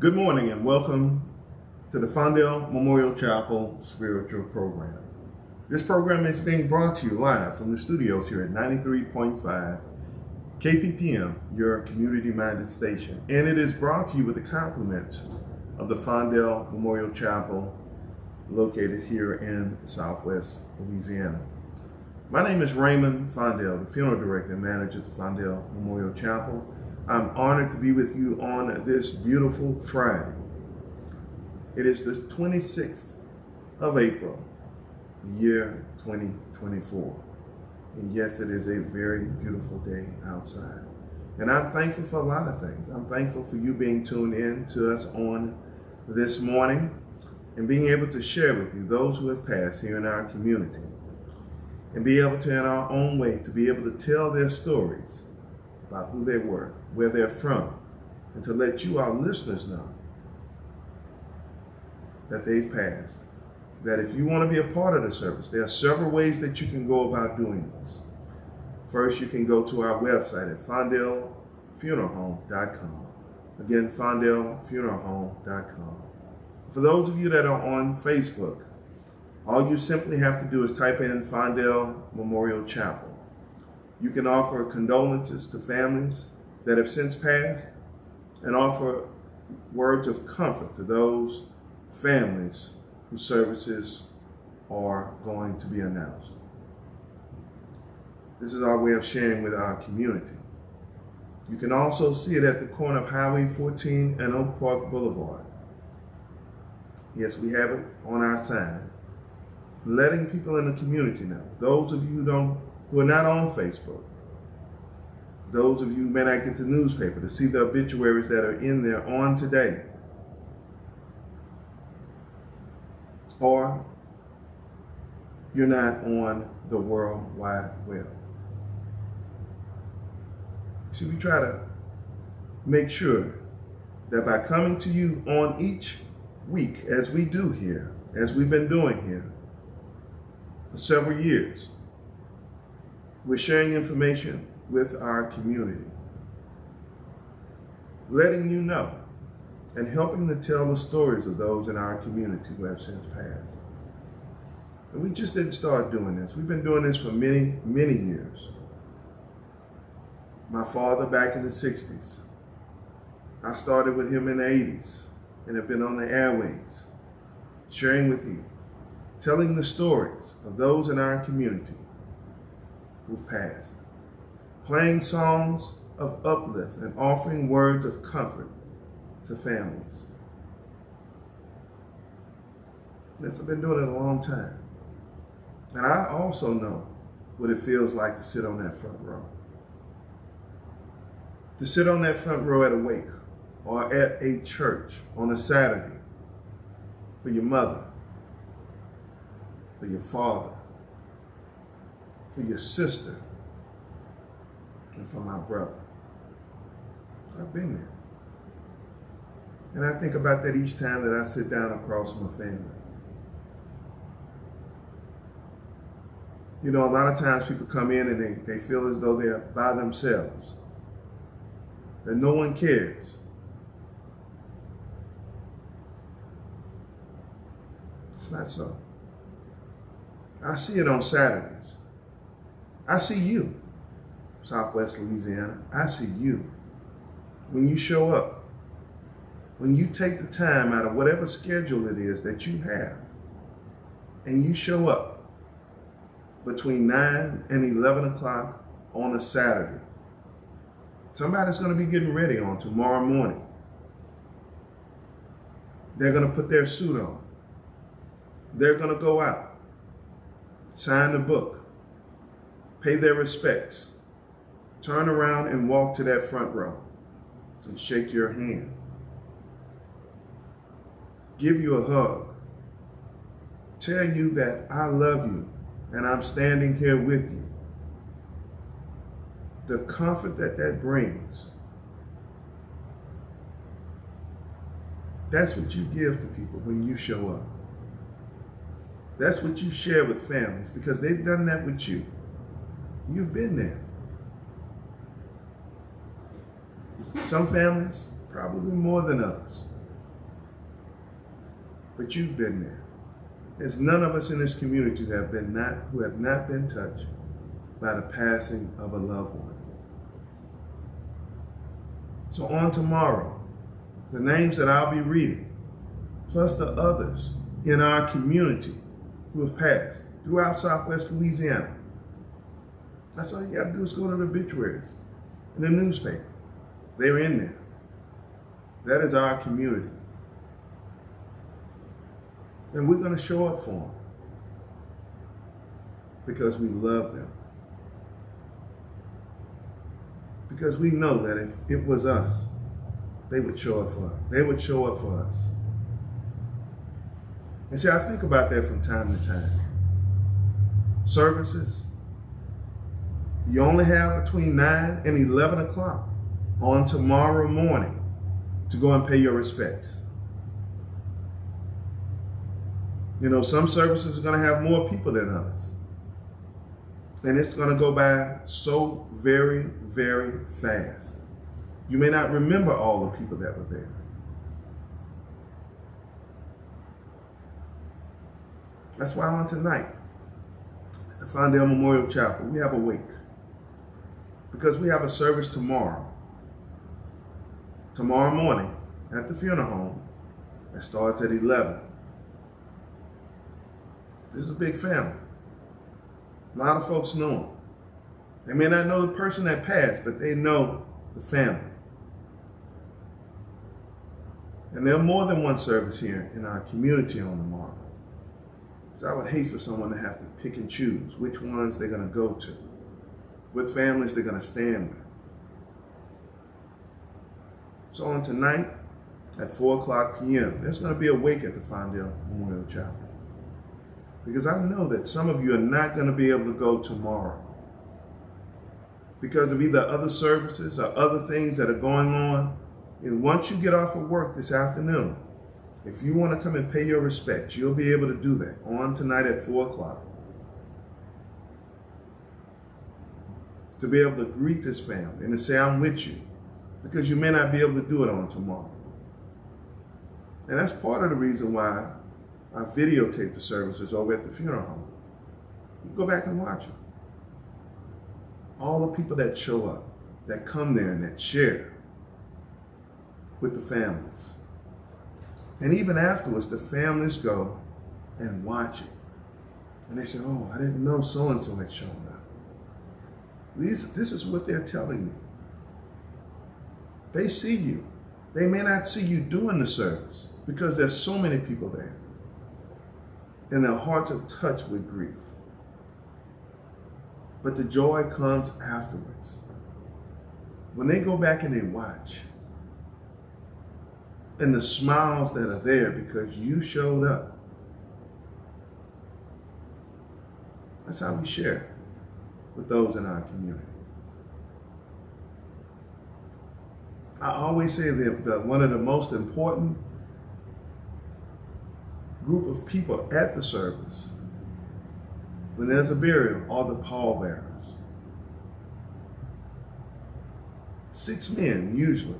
Good morning and welcome to the Fondel Memorial Chapel Spiritual Program. This program is being brought to you live from the studios here at 93.5 KPPM, your community-minded station. And it is brought to you with the compliments of the Fondel Memorial Chapel located here in Southwest Louisiana. My name is Raymond Fondel, the funeral director and manager at the Fondel Memorial Chapel. I'm honored to be with you on this beautiful Friday. It is the 26th of April, the year 2024. And yes, it is a very beautiful day outside. And I'm thankful for a lot of things. I'm thankful for you being tuned in to us on this morning and being able to share with you those who have passed here in our community and be able to, in our own way, to be able to tell their stories about who they were, where they're from, and to let you, our listeners, know that they've passed. That if you want to be a part of the service, there are several ways that you can go about doing this. First, you can go to our website at fondelfuneralhome.com. Again, fondelfuneralhome.com. For those of you that are on Facebook, all you simply have to do is type in Fondel Memorial Chapel. You can offer condolences to families that have since passed and offer words of comfort to those families whose services are going to be announced. This is our way of sharing with our community. You can also see it at the corner of Highway 14 and Oak Park Boulevard. Yes, we have it on our sign, letting people in the community know. Those of you who are not on Facebook, those of you who may not get the newspaper to see the obituaries that are in there on today, or you're not on the World Wide Web. See, we try to make sure that by coming to you on each week, as we do here, as we've been doing here for several years, we're sharing information with our community, letting you know and helping to tell the stories of those in our community who have since passed. And we just didn't start doing this. We've been doing this for many, many years. My father back in the 60s. I started with him in the 80s and have been on the airways, sharing with you, telling the stories of those in our community who've passed, playing songs of uplift and offering words of comfort to families. Yes, I've been doing it a long time. And I also know what it feels like to sit on that front row. To sit on that front row at a wake or at a church on a Saturday for your mother, for your father, for your sister, and for my brother. I've been there. And I think about that each time that I sit down across my family. You know, a lot of times people come in and they feel as though they're by themselves, that no one cares. It's not so. I see it on Saturdays. I see you, Southwest Louisiana. I see you. When you show up, when you take the time out of whatever schedule it is that you have, and you show up between 9 and 11 o'clock on a Saturday, somebody's going to be getting ready on tomorrow morning. They're going to put their suit on. They're going to go out, sign the book, pay their respects, turn around and walk to that front row and shake your hand, give you a hug, tell you that I love you and I'm standing here with you. The comfort that that brings, that's what you give to people when you show up. That's what you share with families because they've done that with you. You've been there. Some families, probably more than others, but you've been there. There's none of us in this community who have not been touched by the passing of a loved one. So on tomorrow, the names that I'll be reading, plus the others in our community who have passed throughout Southwest Louisiana. That's all you got to do is go to the obituaries in the newspaper. They're in there. That is our community. And we're going to show up for them because we love them. Because we know that if it was us, they would show up for us. They would show up for us. And see, I think about that from time to time. Services, you only have between 9 and 11 o'clock on tomorrow morning to go and pay your respects. You know, some services are going to have more people than others. And it's going to go by so very, very fast. You may not remember all the people that were there. That's why on tonight, at the Fondel Memorial Chapel, we have a wake. Because we have a service tomorrow morning at the funeral home that starts at 11. This is a big family. A lot of folks know them. They may not know the person that passed, but they know the family. And there are more than one service here in our community on tomorrow. So I would hate for someone to have to pick and choose which ones they're going to go to, what families they're going to stand with. So on tonight at 4:00 p.m., there's going to be a wake at the Fondel Memorial Chapel. Because I know that some of you are not going to be able to go tomorrow because of either other services or other things that are going on. And once you get off of work this afternoon, if you want to come and pay your respects, you'll be able to do that on tonight at 4:00. To be able to greet this family and to say, I'm with you, because you may not be able to do it on tomorrow. And that's part of the reason why I videotape the services over at the funeral home. You go back and watch them. All the people that show up, that come there and that share with the families. And even afterwards, the families go and watch it. And they say, oh, I didn't know so-and-so had shown up. This is what they're telling me. They see you. They may not see you doing the service because there's so many people there. And their hearts are touched with grief. But the joy comes afterwards. When they go back and they watch, and the smiles that are there because you showed up. That's how we share with those in our community. I always say that one of the most important group of people at the service, when there's a burial, are the pallbearers. 6 men, usually.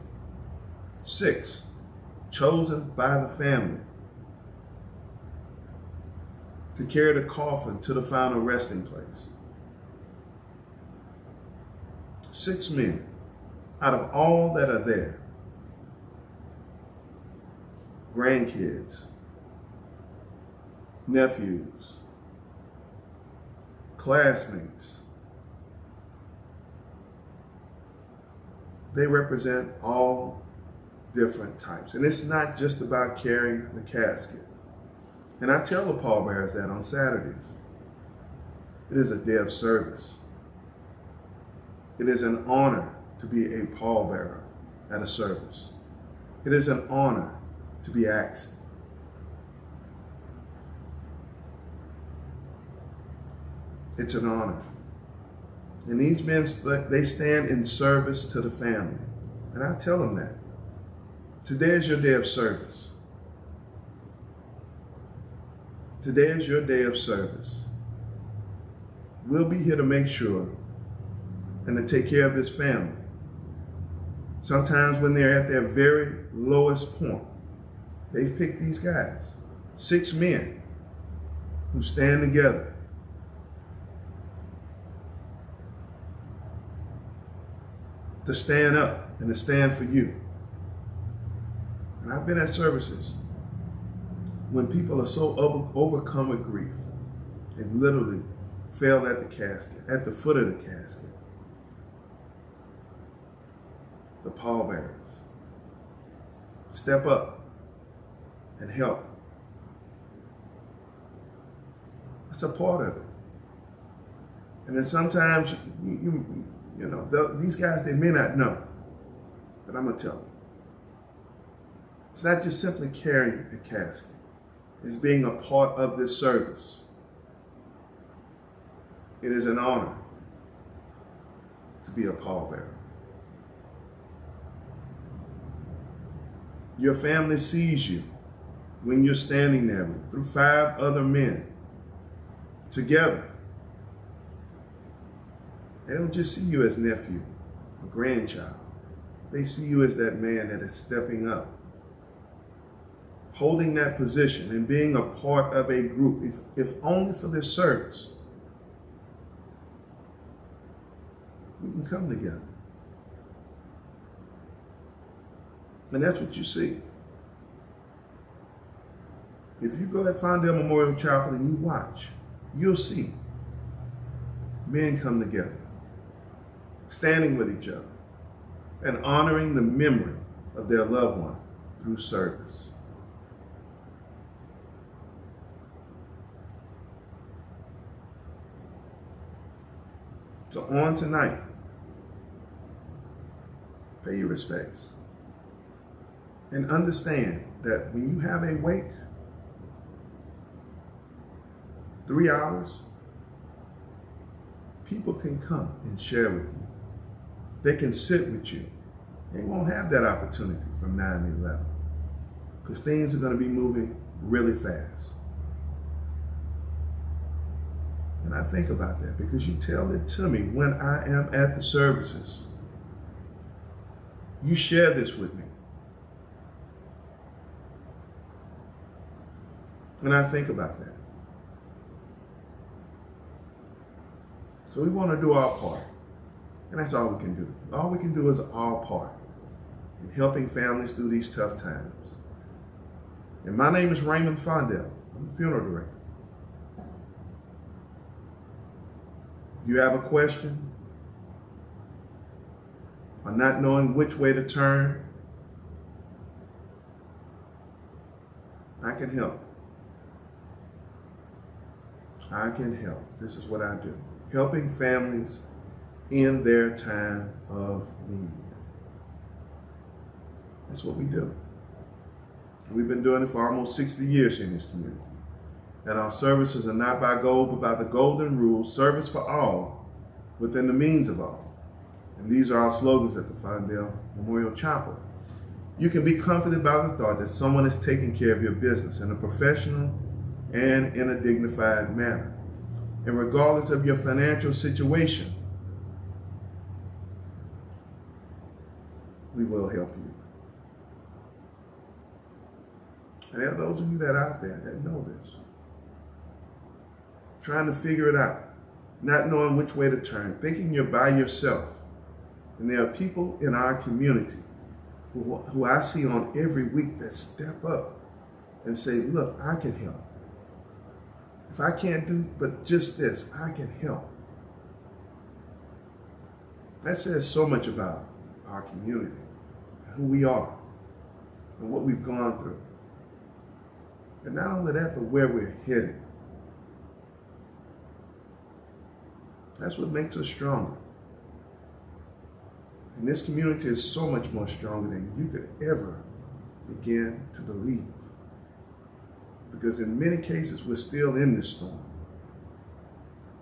6, chosen by the family to carry the coffin to the final resting place. 6 men out of all that are there. Grandkids, nephews, classmates. They represent all different types. And it's not just about carrying the casket. And I tell the pallbearers that on Saturdays. It is a day of service. It is an honor to be a pallbearer at a service. It is an honor to be asked. It's an honor. And these men, they stand in service to the family. And I tell them that. Today is your day of service. Today is your day of service. We'll be here to make sure and to take care of this family. Sometimes when they're at their very lowest point, they've picked these guys 6 men who stand together to stand up and to stand for you. And I've been at services when people are so overcome with grief, they've literally failed at the casket, at the foot of the casket. The pallbearers step up and help. It's a part of it. And then sometimes, you know, these guys, they may not know, but I'm going to tell them. It's not just simply carrying a casket. It's being a part of this service. It is an honor to be a pallbearer. Your family sees you when you're standing there through 5 other men together. They don't just see you as nephew or grandchild. They see you as that man that is stepping up, holding that position and being a part of a group, if only for this service. We can come together. And that's what you see. If you go at Fondel Memorial Chapel and you watch, you'll see men come together, standing with each other, and honoring the memory of their loved one through service. So on tonight, pay your respects. And understand that when you have a wake, 3 hours, people can come and share with you. They can sit with you. They won't have that opportunity from 9 to 11 because things are going to be moving really fast. And I think about that because you tell it to me when I am at the services. You share this with me. And I think about that. So we want to do our part. And that's all we can do. All we can do is our part in helping families through these tough times. And my name is Raymond Fondel. I'm the funeral director. You have a question or not knowing which way to turn, I can help. I can help. This is what I do. Helping families in their time of need. That's what we do. We've been doing it for almost 60 years in this community. And our services are not by gold, but by the golden rule, service for all, within the means of all. And these are our slogans at the Fondel Memorial Chapel. You can be comforted by the thought that someone is taking care of your business in a professional and in a dignified manner. And regardless of your financial situation, we will help you. And there are those of you that are out there that know this, trying to figure it out, not knowing which way to turn, thinking you're by yourself. And there are people in our community who I see on every week that step up and say, look, I can help. If I can't do but just this, I can help. That says so much about our community, who we are, and what we've gone through. And not only that, but where we're headed. That's what makes us stronger. And this community is so much more stronger than you could ever begin to believe. Because in many cases, we're still in this storm.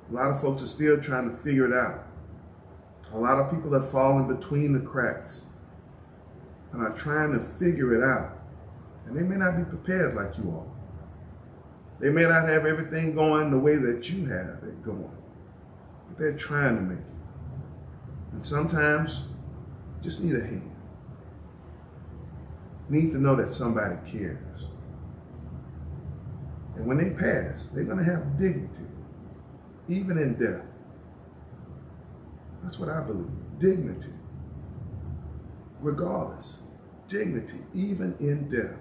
A lot of folks are still trying to figure it out. A lot of people have fallen between the cracks and are trying to figure it out. And they may not be prepared like you are. They may not have everything going the way that you have it going, but they're trying to make it. And sometimes you just need a hand. You need to know that somebody cares. And when they pass, they're going to have dignity, even in death. That's what I believe. Dignity. Regardless. Dignity, even in death.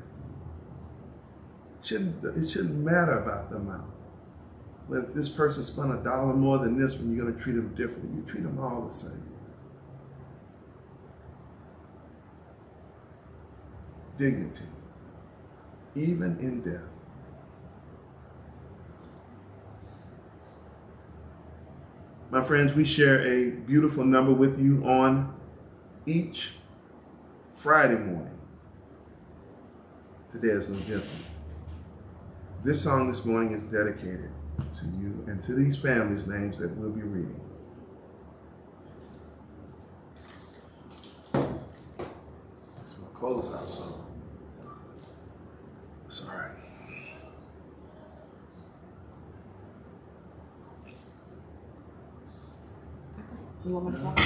It shouldn't matter about the amount. But if this person spent $1 more than this one, you're going to treat them differently. You treat them all the same. Dignity, even in death. My friends, we share a beautiful number with you on each Friday morning. Today is no different. This song this morning is dedicated to you and to these families' names that we'll be reading. It's my closeout song. It's all right. You want me to talk?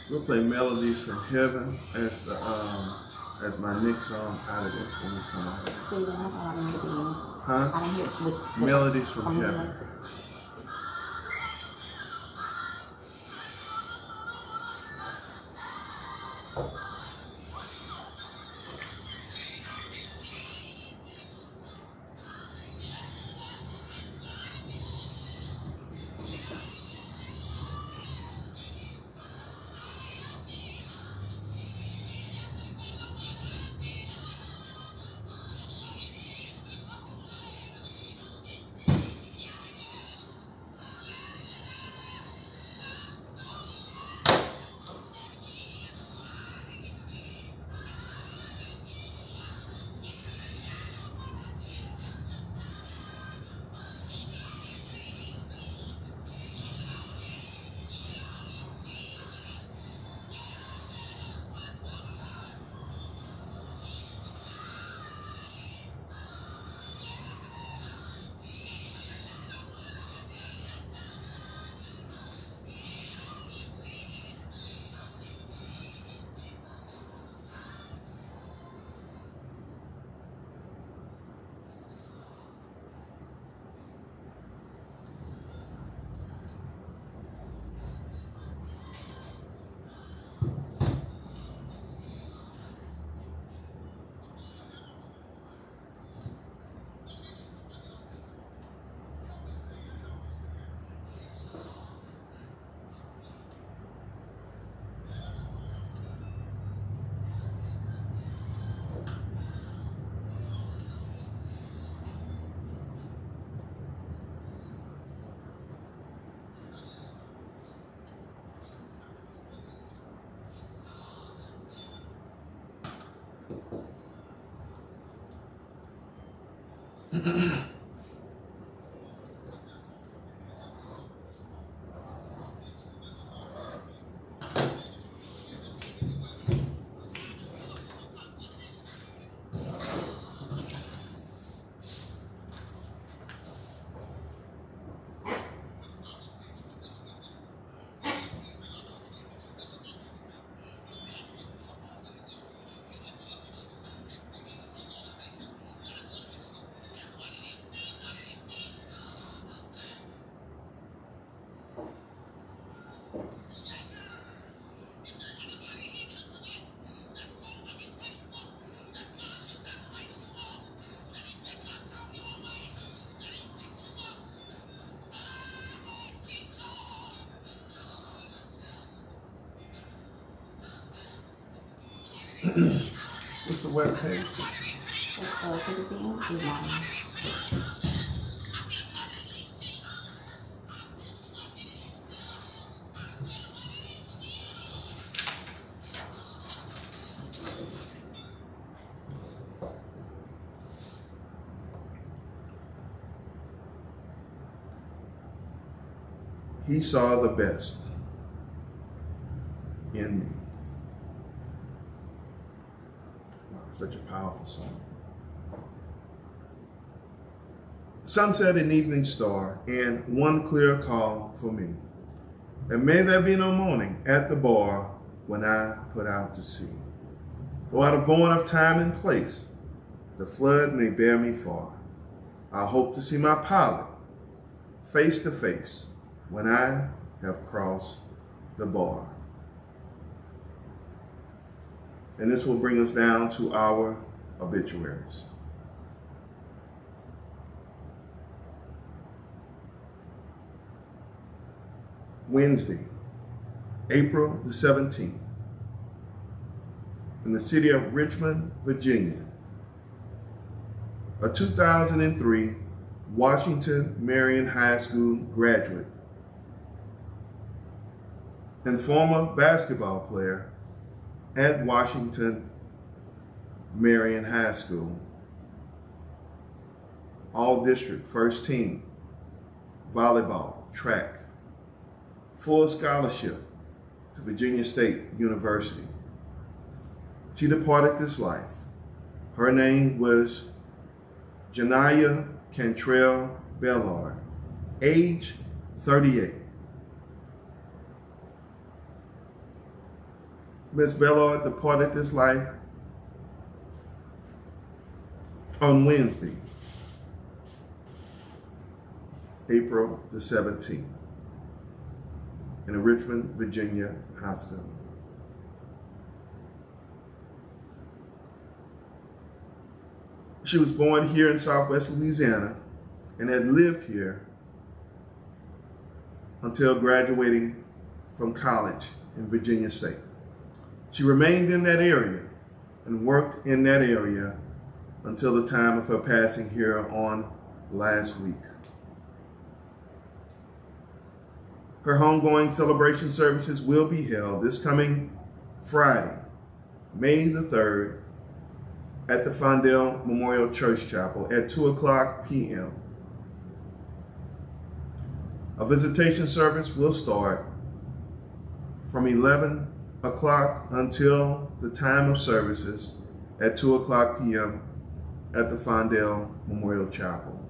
We'll play Melodies from Heaven as the as my next song out of this when we come out. Huh? Melodies from Heaven. What's the web page? Philippines is mine. He saw the best in me. Wow, such a powerful song. Sunset and evening star, and one clear call for me. And may there be no morning at the bar when I put out to sea. Though out of born of time and place, the flood may bear me far. I hope to see my pilot face to face when I have crossed the bar. And this will bring us down to our obituaries. Wednesday, April the 17th, in the city of Richmond, Virginia, a 2003 Washington Marion High School graduate and former basketball player at Washington Marion High School, all district first team, volleyball, track, full scholarship to Virginia State University. She departed this life. Her name was Janiyah Cantrell Bellard, age 38. Miss Bellard departed this life on Wednesday, April the 17th, in a Richmond, Virginia hospital. She was born here in Southwest Louisiana and had lived here until graduating from college in Virginia State. She remained in that area and worked in that area until the time of her passing here on last week. Her homegoing celebration services will be held this coming Friday, May the 3rd, at the Fondel Memorial Church Chapel at 2:00 p.m. A visitation service will start from 11 o'clock until the time of services at 2:00 p.m. at the Fondel Memorial Chapel.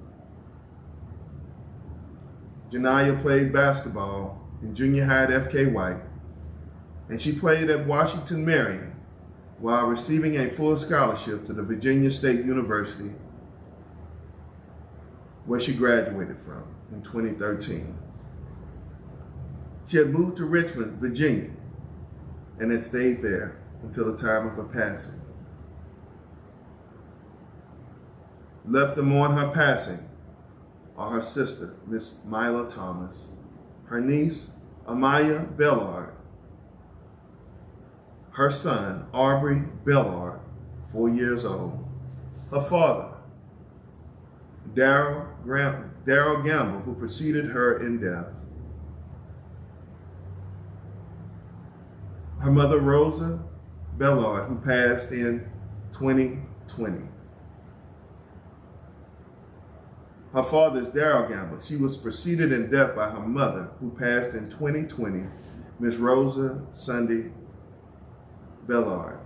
Janiyah played basketball in junior high at F.K. White, and she played at Washington Marion while receiving a full scholarship to the Virginia State University, where she graduated from in 2013. She had moved to Richmond, Virginia, and had stayed there until the time of her passing. Left to mourn her passing are her sister, Miss Mila Thomas, her niece, Amaya Bellard, her son, Aubrey Bellard, 4 years old, her father, Darrell Gamble, who preceded her in death, her mother, Rosa Bellard, who passed in 2020. Her father is Darrell Gamble. She was preceded in death by her mother, who passed in 2020, Miss Rosa Sunday Bellard.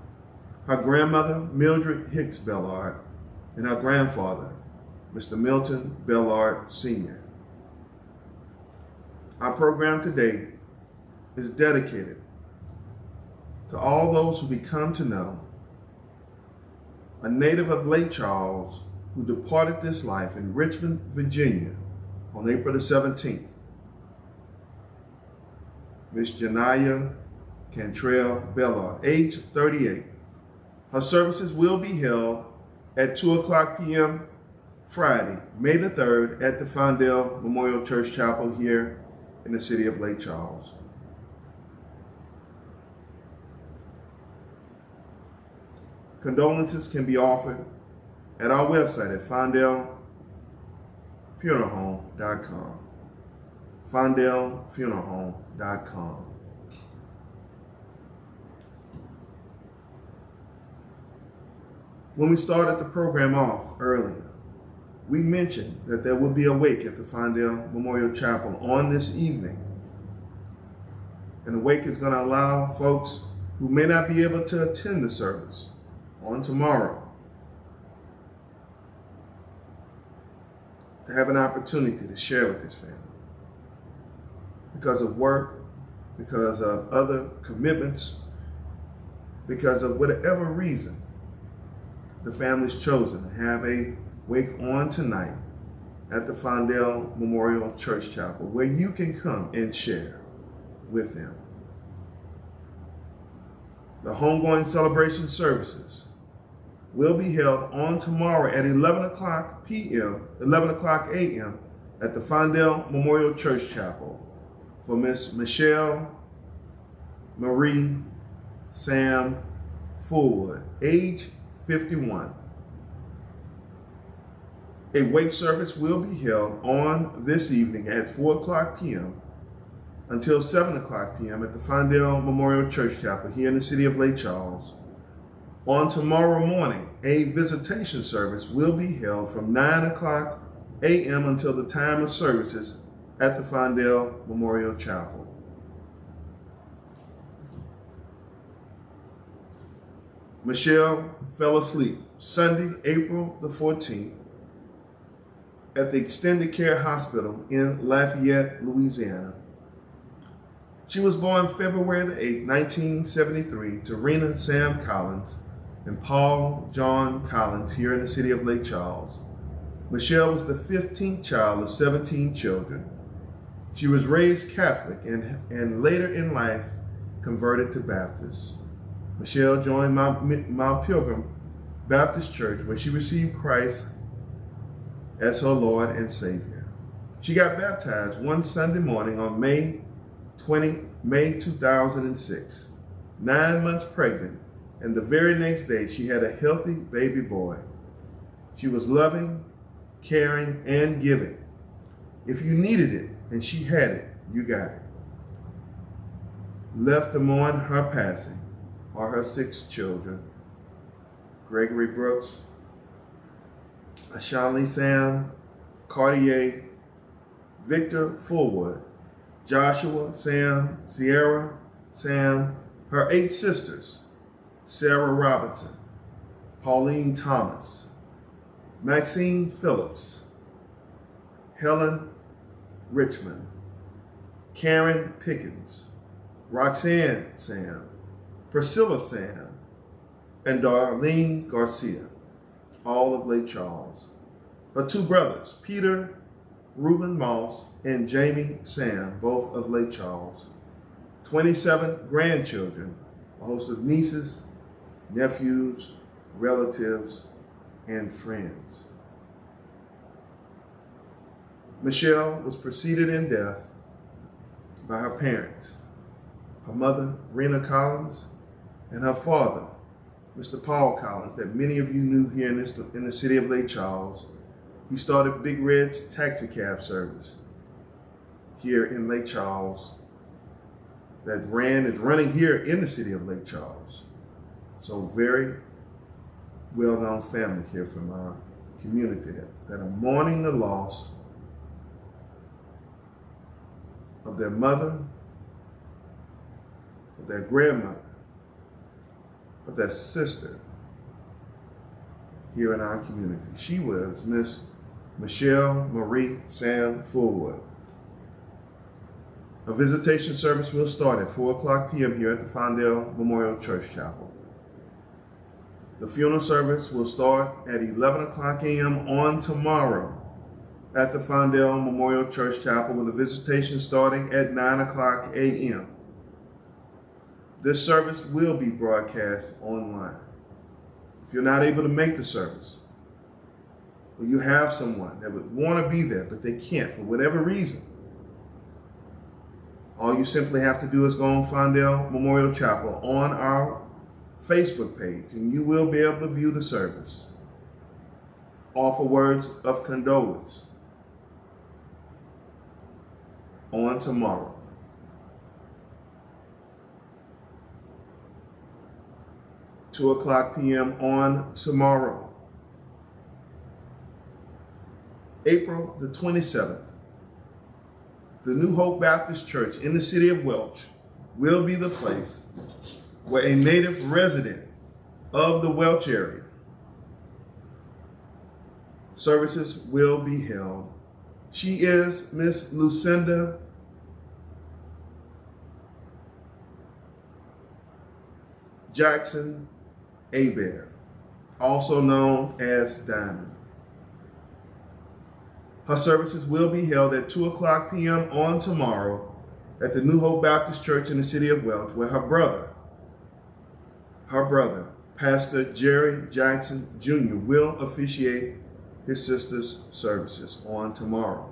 Her grandmother, Mildred Hicks Bellard, and her grandfather, Mr. Milton Bellard Sr. Our program today is dedicated to all those who become to know a native of Lake Charles who departed this life in Richmond, Virginia on April the 17th. Miss Janaya Cantrell Bellard, age 38. Her services will be held at 2:00 p.m. Friday, May the 3rd at the Fondel Memorial Church Chapel here in the city of Lake Charles. Condolences can be offered at our website at fondelfuneralhome.com. fondelfuneralhome.com. When we started the program off earlier, we mentioned that there will be a wake at the Fondel Memorial Chapel on this evening. And the wake is going to allow folks who may not be able to attend the service on tomorrow to have an opportunity to share with this family. Because of work, because of other commitments, because of whatever reason, the family's chosen to have a wake on tonight at the Fondel Memorial Church Chapel, where you can come and share with them. The homegoing celebration services will be held on tomorrow at 11:00 p.m., 11:00 a.m. at the Fondel Memorial Church Chapel for Miss Michelle Marie Sam Fullwood, age 51. A wake service will be held on this evening at 4:00 p.m. until 7:00 p.m. at the Fondel Memorial Church Chapel here in the city of Lake Charles. On tomorrow morning, a visitation service will be held from 9:00 a.m. until the time of services at the Fondel Memorial Chapel. Michelle fell asleep Sunday, April the 14th, at the Extended Care Hospital in Lafayette, Louisiana. She was born February the 8th, 1973, to Rena Sam Collins and Paul John Collins here in the city of Lake Charles. Michelle was the 15th child of 17 children. She was raised Catholic and later in life converted to Baptist. Michelle joined Mount Pilgrim Baptist Church, where she received Christ as her Lord and Savior. She got baptized one Sunday morning on May 2006, 9 months pregnant, and the very next day she had a healthy baby boy. She was loving, caring, and giving. If you needed it and she had it, you got it. Left to mourn her passing are her 6 children: Gregory Brooks, Ashanley Sam, Cartier, Victor Fullwood, Joshua Sam, Sierra Sam, her 8 sisters: Sarah Robinson, Pauline Thomas, Maxine Phillips, Helen Richmond, Karen Pickens, Roxanne Sam, Priscilla Sam, and Darlene Garcia, all of Lake Charles. Her 2 brothers, Peter Reuben Moss and Jamie Sam, both of Lake Charles. 27 grandchildren, a host of nieces, nephews, relatives, and friends. Michelle was preceded in death by her parents, her mother, Rena Collins, and her father, Mr. Paul Collins, that many of you knew here in the city of Lake Charles. He started Big Red's taxi cab service here in Lake Charles that is running here in the city of Lake Charles. So very well-known family here from community that are mourning the loss of their mother, of their grandmother, of their sister here in our community. She was Miss Michelle Marie Sam Fullwood. A visitation service will start at 4 o'clock p.m. here at the Fondel Memorial Church Chapel. The funeral service will start at 11 o'clock a.m. on tomorrow at the Fondel Memorial Church Chapel, with a visitation starting at 9 o'clock a.m. This service will be broadcast online. If you're not able to make the service, or you have someone that would want to be there, but they can't for whatever reason, all you simply have to do is go on Fondel Memorial Chapel on our Facebook page, and you will be able to view the service. Offer words of condolence on tomorrow. (2 o'clock p.m. on tomorrow, April the 27th. The New Hope Baptist Church in the city of Welch will be the place where a native resident of the Welch area services will be held. She is Miss Lucinda Jackson Abear, also known as Diamond. Her services will be held at 2 o'clock p.m. on tomorrow at the New Hope Baptist Church in the city of Welch, where her brother, Pastor Jerry Jackson Jr., will officiate his sister's services on tomorrow.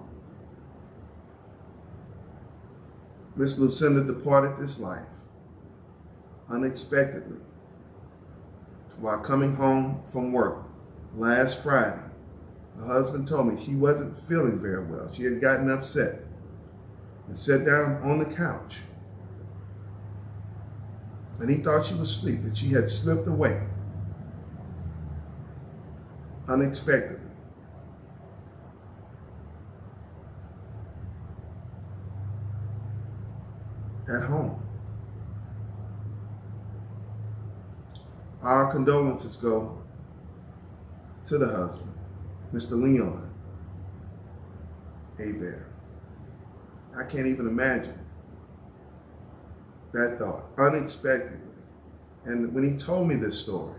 Miss Lucinda departed this life unexpectedly while coming home from work last Friday. Her husband told me she wasn't feeling very well. She had gotten upset and sat down on the couch. And he thought she was asleep, that she had slipped away unexpectedly. At home. Our condolences go to the husband, Mr. Leon Abear. I can't even imagine that thought, unexpectedly. And when he told me this story,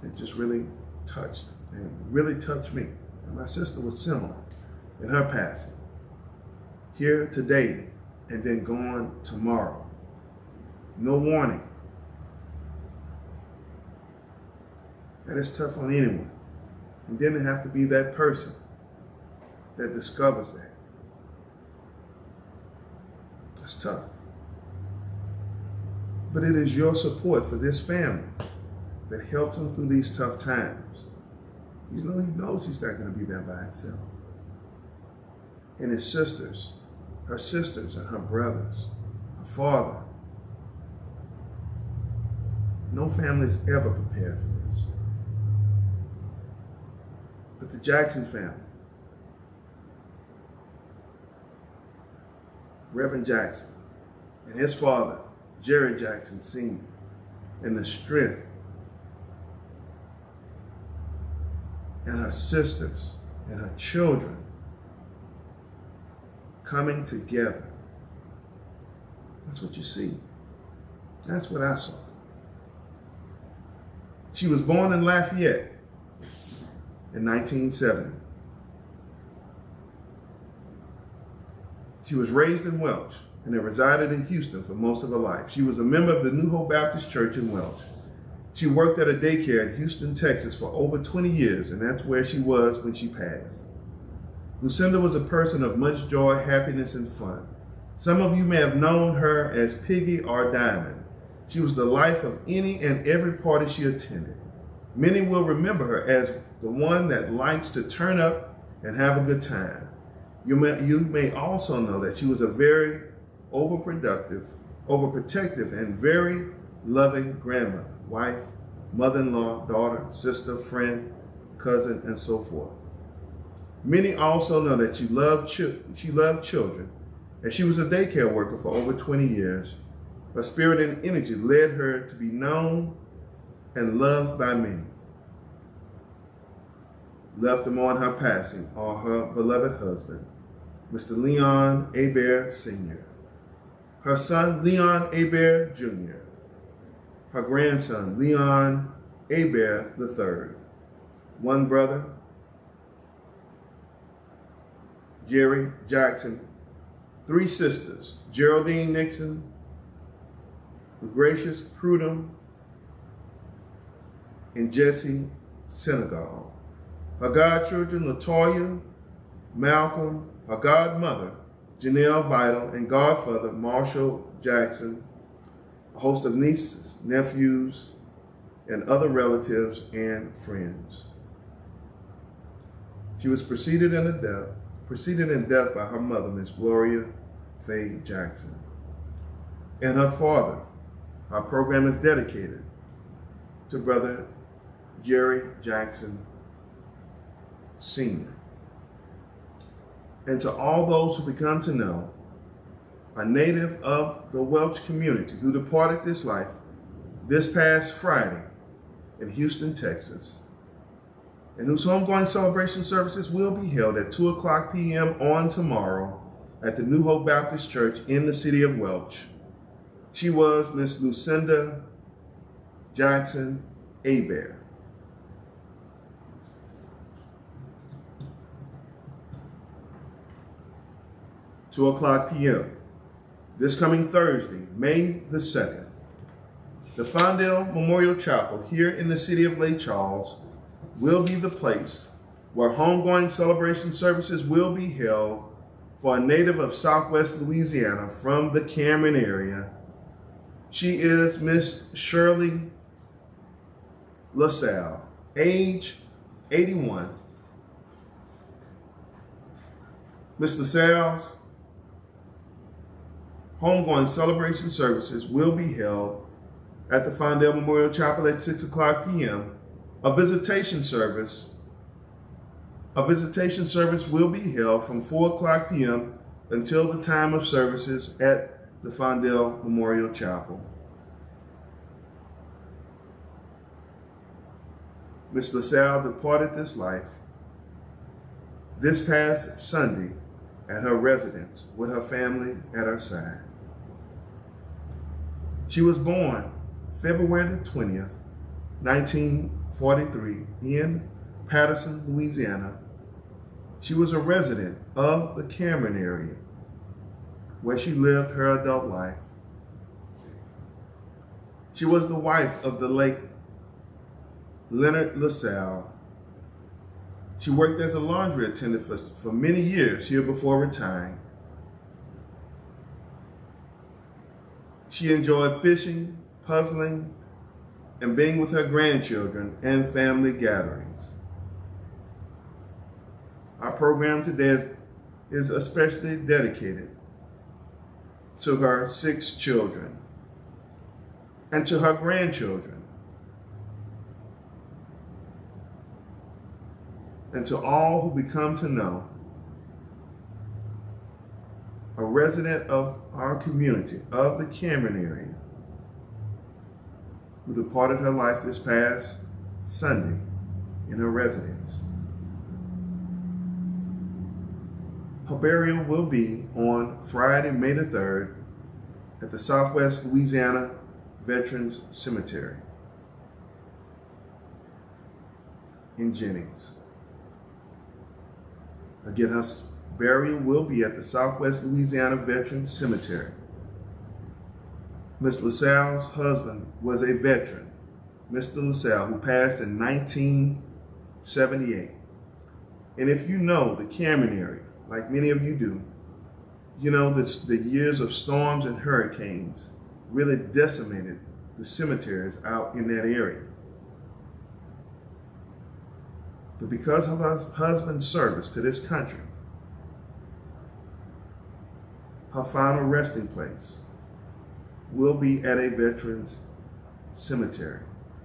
it just really touched me. And my sister was similar in her passing. Here today and then gone tomorrow. No warning. That is tough on anyone. And then it have to be that person that discovers that. That's tough. But it is your support for this family that helps him through these tough times. He knows he's not going to be there by himself. And his sisters, her sisters and her brothers, her father. No family's ever prepared for this. But the Jackson family, Reverend Jackson and his father, Jerry Jackson Sr., and the strength, and her sisters and her children coming together. That's what you see. That's what I saw. She was born in Lafayette in 1970. She was raised in Welch and had resided in Houston for most of her life. She was a member of the New Hope Baptist Church in Welch. She worked at a daycare in Houston, Texas for over 20 years, and that's where she was when she passed. Lucinda was a person of much joy, happiness, and fun. Some of you may have known her as Piggy or Diamond. She was the life of any and every party she attended. Many will remember her as the one that likes to turn up and have a good time. You may also know that she was a very overproductive, overprotective, and very loving grandmother, wife, mother-in-law, daughter, sister, friend, cousin, and so forth. Many also know that she loved children, and she was a daycare worker for over 20 years. Her spirit and energy led her to be known and loved by many. Left them on her passing are her beloved husband, Mr. Leon Hebert Sr., her son, Leon Hebert Jr., her grandson, Leon Hebert III, one brother, Jerry Jackson, three sisters, Geraldine Nixon, LaGracious Prudhomme, and Jesse Senegal. Her godchildren, Latoya, Malcolm, her godmother, Janelle Vital, and godfather, Marshall Jackson, a host of nieces, nephews, and other relatives and friends. She was preceded in death by her mother, Miss Gloria Faye Jackson, and her father. Our program is dedicated to Brother Jerry Jackson Sr. And to all those who become to know a native of the Welch community who departed this life this past Friday in Houston, Texas, and whose homegoing celebration services will be held at 2:00 p.m. on tomorrow at the New Hope Baptist Church in the city of Welch. She was Miss Lucinda Jackson Hebert. Two 2:00 p.m. this coming Thursday, May the 2nd, the Fondel Memorial Chapel here in the city of Lake Charles will be the place where homegoing celebration services will be held for a native of Southwest Louisiana from the Cameron area. She is Miss Shirley LaSalle, age 81. Miss LaSalle's homegoing celebration services will be held at the Fondel Memorial Chapel at 6:00 p.m. A visitation service will be held from 4:00 p.m. until the time of services at the Fondel Memorial Chapel. Miss LaSalle departed this life this past Sunday at her residence with her family at her side. She was born February the 20th, 1943 in Patterson, Louisiana. She was a resident of the Cameron area where she lived her adult life. She was the wife of the late Leonard LaSalle. She worked as a laundry attendant for many years here before retiring. She enjoyed fishing, puzzling, and being with her grandchildren and family gatherings. Our program today is especially dedicated to her 6 children and to her grandchildren and to all who become to know a resident of our community of the Cameron area who departed her life this past Sunday in her residence. Her burial will be on Friday, May the 3rd at the Southwest Louisiana Veterans Cemetery in Jennings. Again, her burial will be at the Southwest Louisiana Veterans Cemetery. Miss LaSalle's husband was a veteran, Mr. LaSalle, who passed in 1978. And if you know the Cameron area, like many of you do, you know that the years of storms and hurricanes really decimated the cemeteries out in that area. But because of her husband's service to this country, her final resting place will be at a veterans cemetery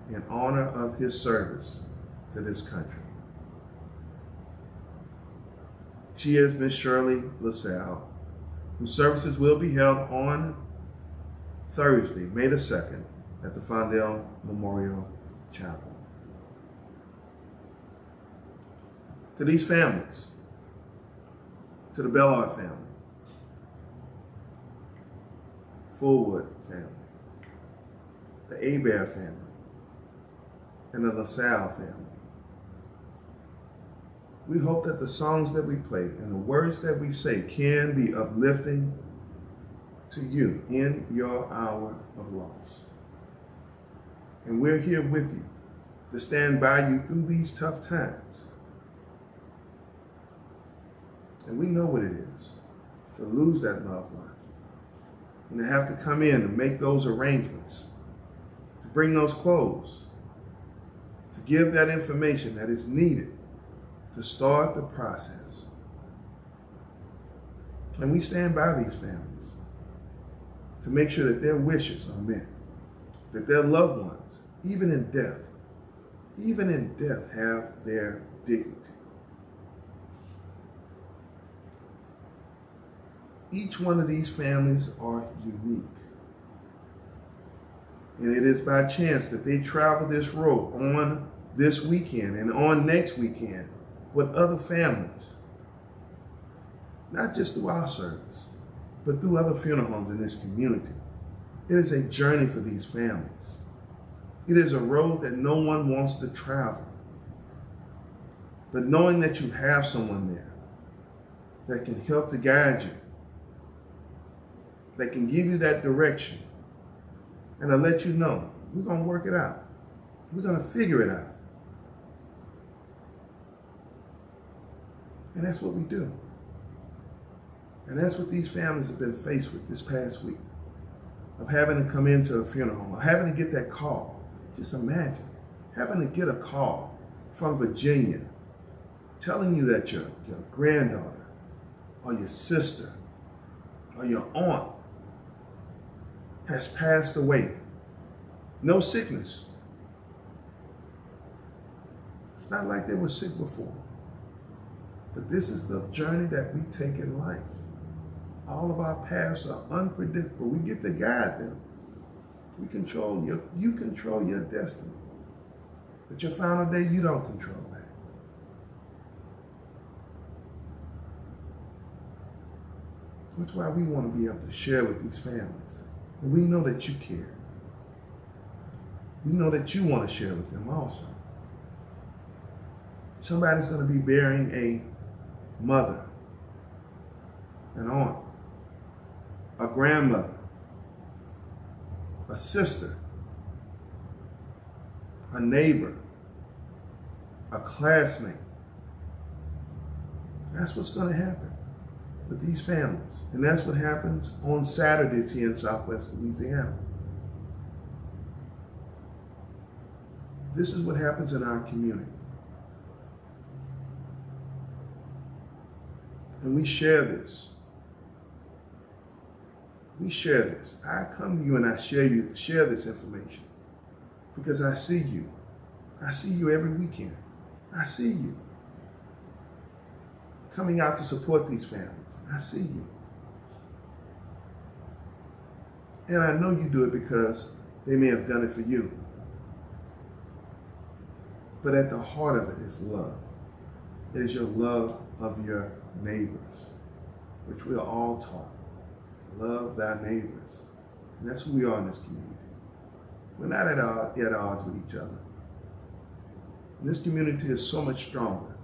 in honor of his service to this country. She is Miss Shirley LaSalle, whose services will be held on Thursday, May the 2nd, at the Fondel Memorial Chapel. To these families, to the Bellard family, Fullwood family, the Hebert family, and the LaSalle family, we hope that the songs that we play and the words that we say can be uplifting to you in your hour of loss. And we're here with you to stand by you through these tough times. And we know what it is to lose that loved one and to have to come in and make those arrangements, to bring those clothes, to give that information that is needed to start the process. And we stand by these families to make sure that their wishes are met, that their loved ones, even in death, have their dignity. Each one of these families are unique. And it is by chance that they travel this road on this weekend and on next weekend with other families, not just through our service, but through other funeral homes in this community. It is a journey for these families. It is a road that no one wants to travel. But knowing that you have someone there that can help to guide you, that can give you that direction, and to let you know, we're going to work it out. We're going to figure it out. And that's what we do. And that's what these families have been faced with this past week, of having to come into a funeral home, or having to get that call. Just imagine having to get a call from Virginia telling you that your granddaughter or your sister or your aunt has passed away. No sickness. It's not like they were sick before. But this is the journey that we take in life. All of our paths are unpredictable. We get to guide them. You control your destiny. But your final day, you don't control that. That's why we want to be able to share with these families. And we know that you care. We know that you want to share with them also. Somebody's going to be burying a mother, an aunt, a grandmother, a sister, a neighbor, a classmate. That's what's going to happen with these families. And that's what happens on Saturdays here in Southwest Louisiana. This is what happens in our community. And we share this. We share this. I come to you and I share this information because I see you. I see you every weekend. I see you coming out to support these families. I see you. And I know you do it because they may have done it for you. But at the heart of it is love. It is your love of your neighbors, which we are all taught. Love thy neighbors. And that's who we are in this community. We're not at odds with each other. And this community is so much stronger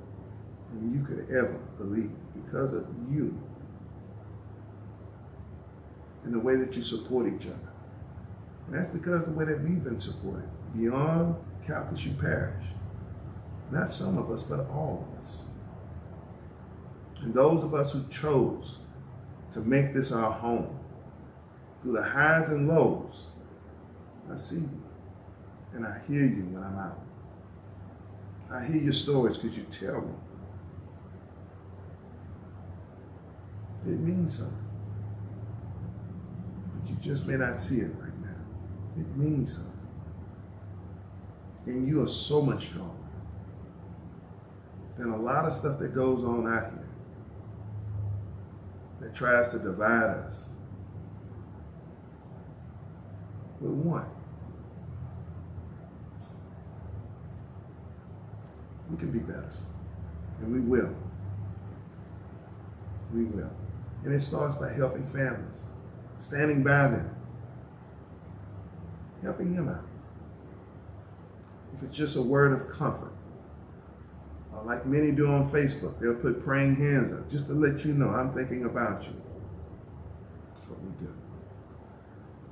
than you could ever believe because of you and the way that you support each other. And that's because of the way that we've been supported beyond Calcasieu Parish. Not some of us, but all of us. And those of us who chose to make this our home, through the highs and lows, I see you and I hear you when I'm out. I hear your stories because you tell me. It means something. But you just may not see it right now. It means something. And you are so much stronger than a lot of stuff that goes on out here that tries to divide us. We're one. We can be better. And we will. We will. And it starts by helping families, standing by them, helping them out. If it's just a word of comfort, or like many do on Facebook, they'll put praying hands up just to let you know I'm thinking about you. That's what we do.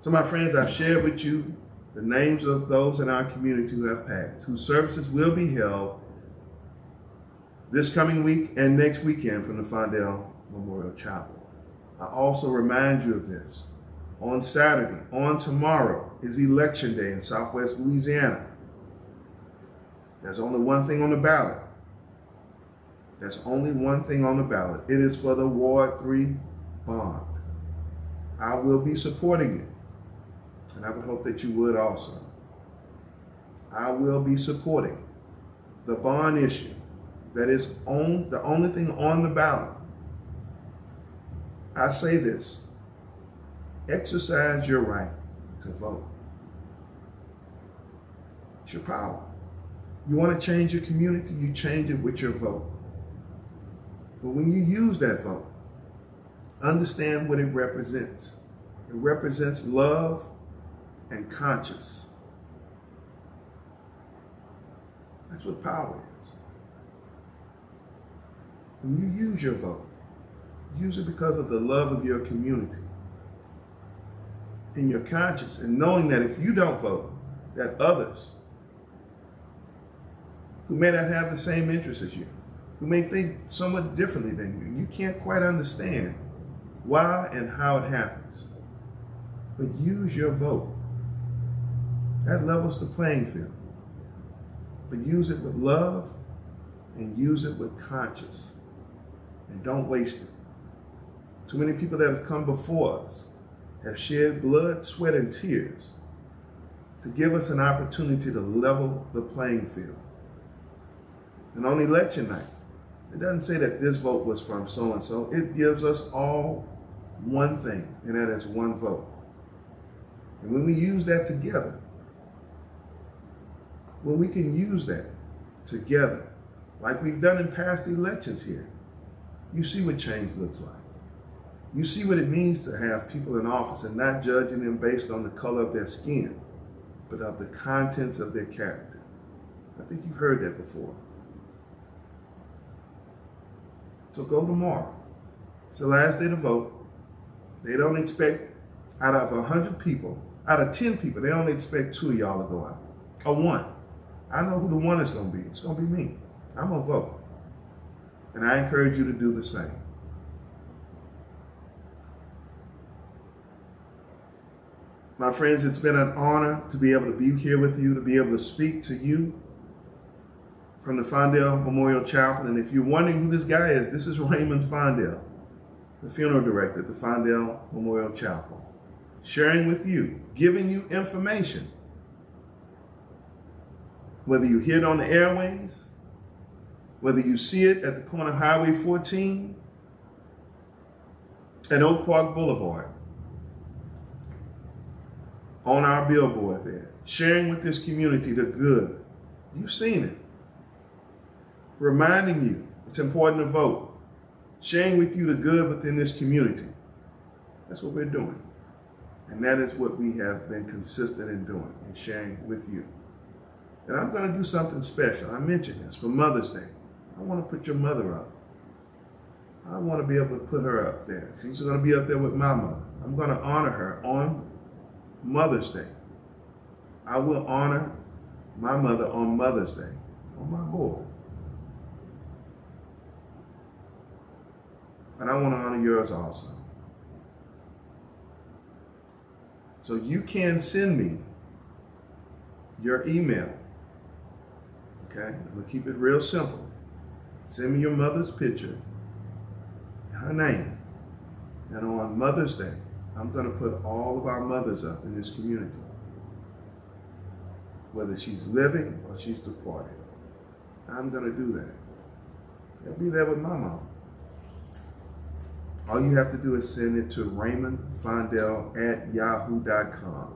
So my friends, I've shared with you the names of those in our community who have passed, whose services will be held this coming week and next weekend from the Fondel Memorial Chapel. I also remind you of this. On Saturday, on tomorrow, is Election Day in Southwest Louisiana. There's only one thing on the ballot. There's only one thing on the ballot. It is for the Ward 3 bond. I will be supporting it, and I would hope that you would also. I will be supporting the bond issue that is the only thing on the ballot. I say this: exercise your right to vote. It's your power. You want to change your community, you change it with your vote. But when you use that vote, understand what it represents. It represents love and conscience. That's what power is. When you use your vote, use it because of the love of your community and your conscience, and knowing that if you don't vote, that others who may not have the same interests as you, who may think somewhat differently than you, you can't quite understand why and how it happens. But use your vote. That levels the playing field. But use it with love and use it with conscience. And don't waste it. Too many people that have come before us have shed blood, sweat, and tears to give us an opportunity to level the playing field. And on election night, it doesn't say that this vote was from so-and-so. It gives us all one thing, and that is one vote. And when we use that together, when we can use that together, like we've done in past elections here, you see what change looks like. You see what it means to have people in office and not judging them based on the color of their skin, but of the contents of their character. I think you've heard that before. So go tomorrow. It's the last day to vote. They don't expect, out of 100 people, out of 10 people, they only expect 2 of y'all to go out. Or 1. I know who the 1 is going to be. It's going to be me. I'm going to vote. And I encourage you to do the same. My friends, it's been an honor to be able to be here with you, to be able to speak to you from the Fondel Memorial Chapel. And if you're wondering who this guy is, this is Raymond Fondel, the funeral director at the Fondel Memorial Chapel, sharing with you, giving you information, whether you hear it on the airways, whether you see it at the corner of Highway 14 and Oak Park Boulevard, on our billboard there, sharing with this community the good. You've seen it. Reminding you it's important to vote. Sharing with you the good within this community. That's what we're doing. And that is what we have been consistent in doing and sharing with you. And I'm going to do something special. I mentioned this for Mother's Day. I want to put your mother up. I want to be able to put her up there. She's going to be up there with my mother. I'm going to honor her on Mother's Day. I will honor my mother on Mother's Day on my board. And I want to honor yours also. So you can send me your email. Okay? I'm going to keep it real simple. Send me your mother's picture, her name. And on Mother's Day, I'm going to put all of our mothers up in this community, whether she's living or she's departed. I'm going to do that. I'll be there with my mom. All you have to do is send it to raymondfondel@yahoo.com.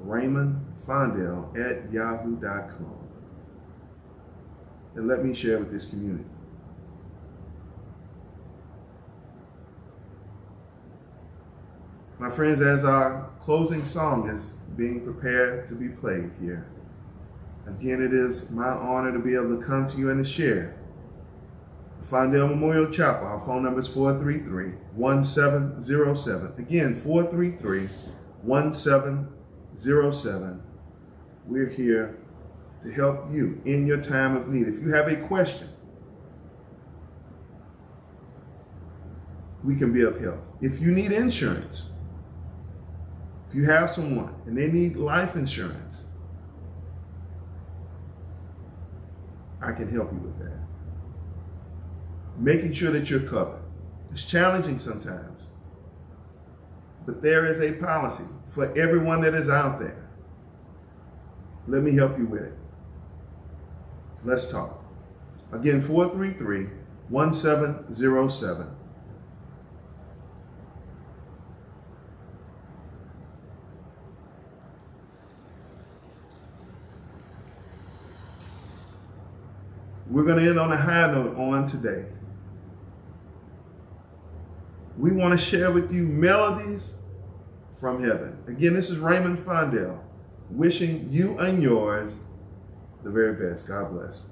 raymondfondel@yahoo.com. And let me share with this community. My friends, as our closing song is being prepared to be played here, again, it is my honor to be able to come to you and to share. The Fondel Memorial Chapel, our phone number is 433-1707. Again, 433-1707. We're here to help you in your time of need. If you have a question, we can be of help. If you need insurance, if you have someone and they need life insurance, I can help you with that. Making sure that you're covered. It's challenging sometimes, but there is a policy for everyone that is out there. Let me help you with it. Let's talk. Again, 433-1707. We're going to end on a high note on today. We want to share with you melodies from heaven. Again, this is Raymond Fondel, wishing you and yours the very best. God bless.